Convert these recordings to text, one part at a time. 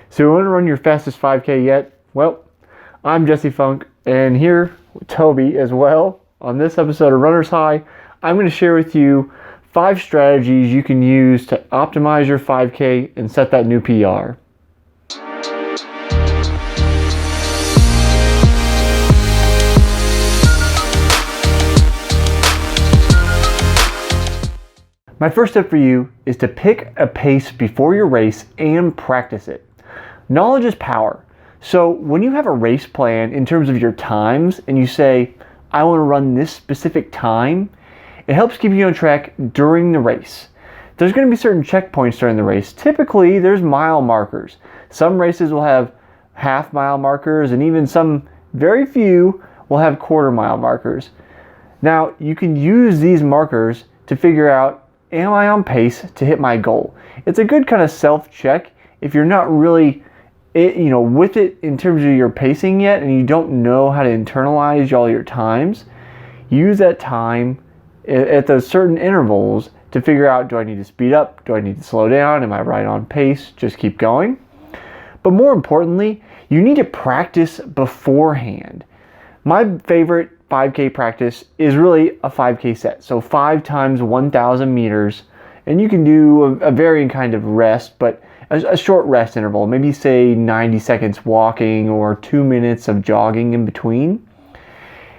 So you want to run your fastest 5K yet? Well, I'm Jesse Funk, and here with Toby as well. On this episode of Runner's High, I'm going to share with you 5 strategies you can use to optimize your 5K and set that new PR. My first tip for you is to pick a pace before your race and practice it. Knowledge is power. So when you have a race plan in terms of your times and you say, I want to run this specific time, it helps keep you on track during the race. There's going to be certain checkpoints during the race. Typically, there's mile markers. Some races will have half mile markers, and even some, very few, will have quarter mile markers. Now, you can use these markers to figure out, am I on pace to hit my goal? It's a good kind of self-check if you're not really with it in terms of your pacing yet and you don't know how to internalize all your times. Use that time at those certain intervals to figure out, do I need to speed up? Do I need to slow down? Am I right on pace? Just keep going. But more importantly, you need to practice beforehand. My favorite 5K practice is really a 5K set. So 5 times 1,000 meters, and you can do a varying kind of rest, but a short rest interval, maybe say 90 seconds walking or 2 minutes of jogging in between.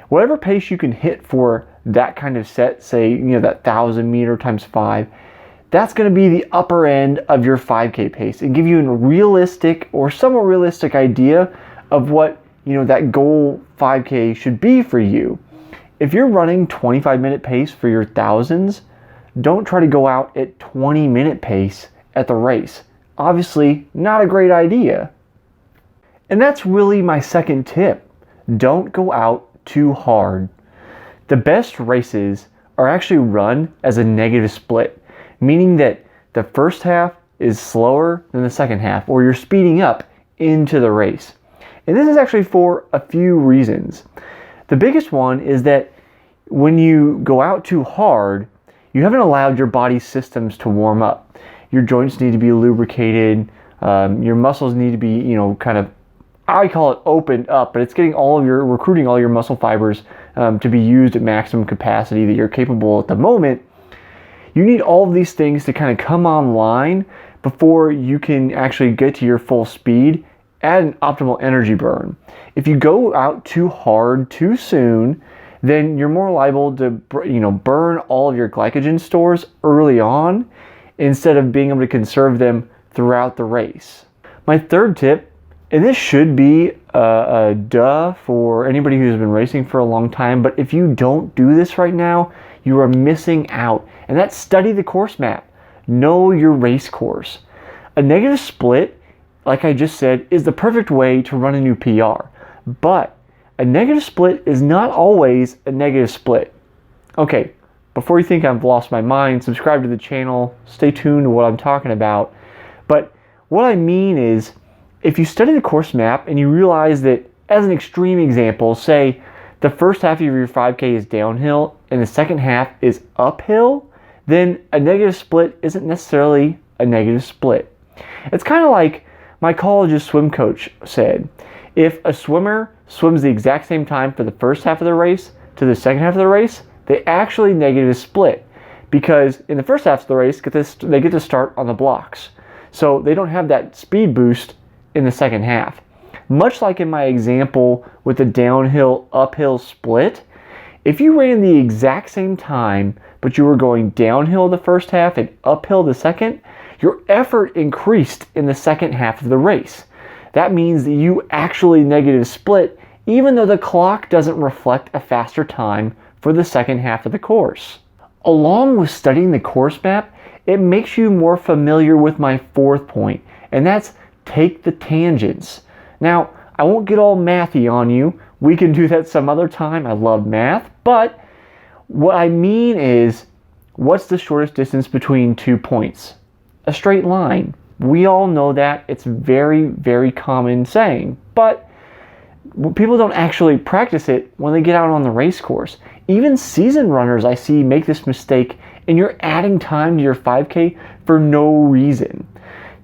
Whatever pace you can hit for that kind of set, say, that 1,000 meter times 5, that's going to be the upper end of your 5K pace and give you a realistic or somewhat realistic idea of what that goal 5K should be for you. If you're running 25-minute pace for your thousands, don't try to go out at 20-minute pace at the race. Obviously, not a great idea. And that's really my second tip. Don't go out too hard. The best races are actually run as a negative split, meaning that the first half is slower than the second half, or you're speeding up into the race. And this is actually for a few reasons. The biggest one is that when you go out too hard, you haven't allowed your body's systems to warm up. Your joints need to be lubricated. Your muscles need to be, I call it opened up, but it's getting recruiting all your muscle fibers to be used at maximum capacity that you're capable at the moment. You need all of these things to kind of come online before you can actually get to your full speed at an optimal energy burn. If you go out too hard too soon, then you're more liable to burn all of your glycogen stores early on instead of being able to conserve them throughout the race. My third tip, and this should be a duh for anybody who's been racing for a long time, but if you don't do this right now, you are missing out. And that's study the course map. Know your race course. A negative split, like I just said, is the perfect way to run a new PR. But a negative split is not always a negative split. Okay, before you think I've lost my mind, subscribe to the channel, stay tuned to what I'm talking about. But what I mean is, if you study the course map and you realize that, as an extreme example, say the first half of your 5K is downhill and the second half is uphill, then a negative split isn't necessarily a negative split. It's kind of like my college's swim coach said, if a swimmer swims the exact same time for the first half of the race to the second half of the race, they actually negative split, because in the first half of the race, they get to start on the blocks. So they don't have that speed boost in the second half. Much like in my example with the downhill-uphill split, if you ran the exact same time, but you were going downhill the first half and uphill the second, your effort increased in the second half of the race. That means that you actually negative split, even though the clock doesn't reflect a faster time for the second half of the course. Along with studying the course map, it makes you more familiar with my fourth point, and that's take the tangents. Now, I won't get all mathy on you. We can do that some other time. I love math, but what I mean is, what's the shortest distance between 2 points? A straight line. We all know that. It's very, very common saying, but people don't actually practice it when they get out on the race course. Even seasoned runners I see make this mistake, and you're adding time to your 5K for no reason.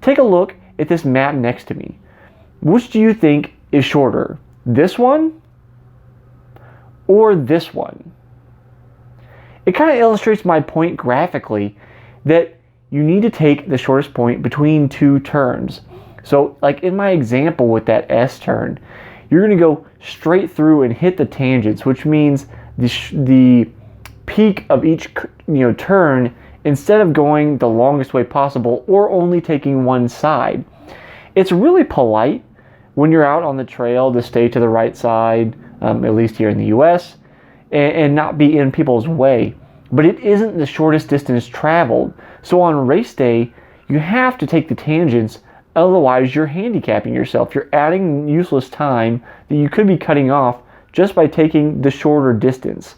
Take a look at this map next to me. Which do you think is shorter? This one or this one? It kind of illustrates my point graphically that you need to take the shortest point between two turns. So like in my example with that S turn, you're going to go straight through and hit the tangents, which means the peak of each turn, instead of going the longest way possible or only taking one side. It's really polite when you're out on the trail to stay to the right side, at least here in the US, and not be in people's way. But it isn't the shortest distance traveled. So on race day, you have to take the tangents, otherwise you're handicapping yourself. You're adding useless time that you could be cutting off just by taking the shorter distance.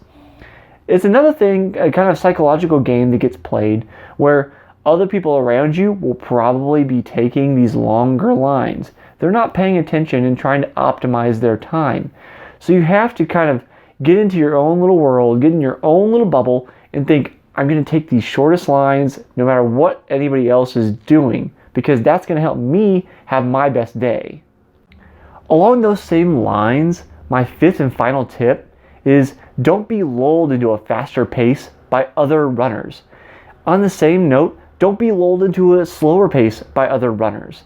It's another thing, a kind of psychological game that gets played where other people around you will probably be taking these longer lines. They're not paying attention and trying to optimize their time. So you have to kind of get into your own little world, get in your own little bubble, and think, I'm going to take these shortest lines no matter what anybody else is doing, because that's going to help me have my best day. Along those same lines, my fifth and final tip is don't be lulled into a faster pace by other runners. On the same note, don't be lulled into a slower pace by other runners.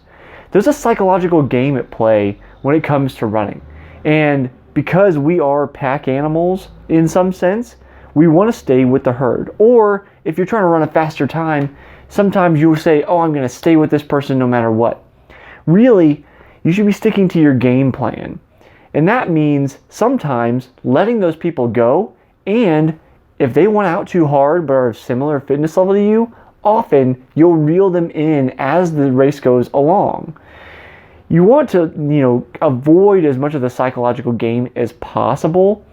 There's a psychological game at play when it comes to running. And because we are pack animals in some sense, we want to stay with the herd. Or if you're trying to run a faster time, sometimes you will say, oh, I'm going to stay with this person no matter what. Really, you should be sticking to your game plan. And that means sometimes letting those people go, and if they want out too hard but are of similar fitness level to you, often you'll reel them in as the race goes along. You want to, avoid as much of the psychological game as possible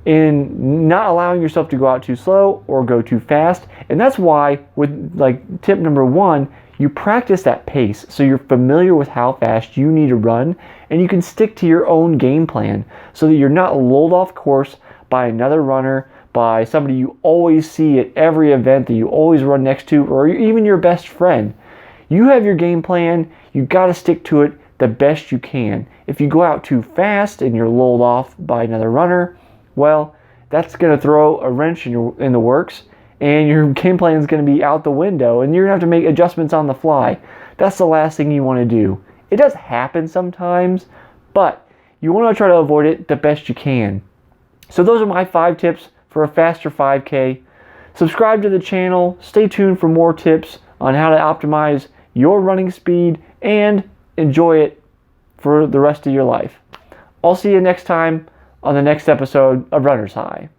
in not allowing yourself to go out too slow or go too fast. And that's why with tip number 1, you practice that pace so you're familiar with how fast you need to run, and you can stick to your own game plan so that you're not lulled off course by another runner, by somebody you always see at every event that you always run next to, or even your best friend. You have your game plan, you got to stick to it the best you can. If you go out too fast and you're lulled off by another runner, well, that's going to throw a wrench in the works, and your game plan is going to be out the window, and you're going to have to make adjustments on the fly. That's the last thing you want to do. It does happen sometimes, but you want to try to avoid it the best you can. So those are my 5 tips for a faster 5K. Subscribe to the channel. Stay tuned for more tips on how to optimize your running speed and enjoy it for the rest of your life. I'll see you next time on the next episode of Runner's High.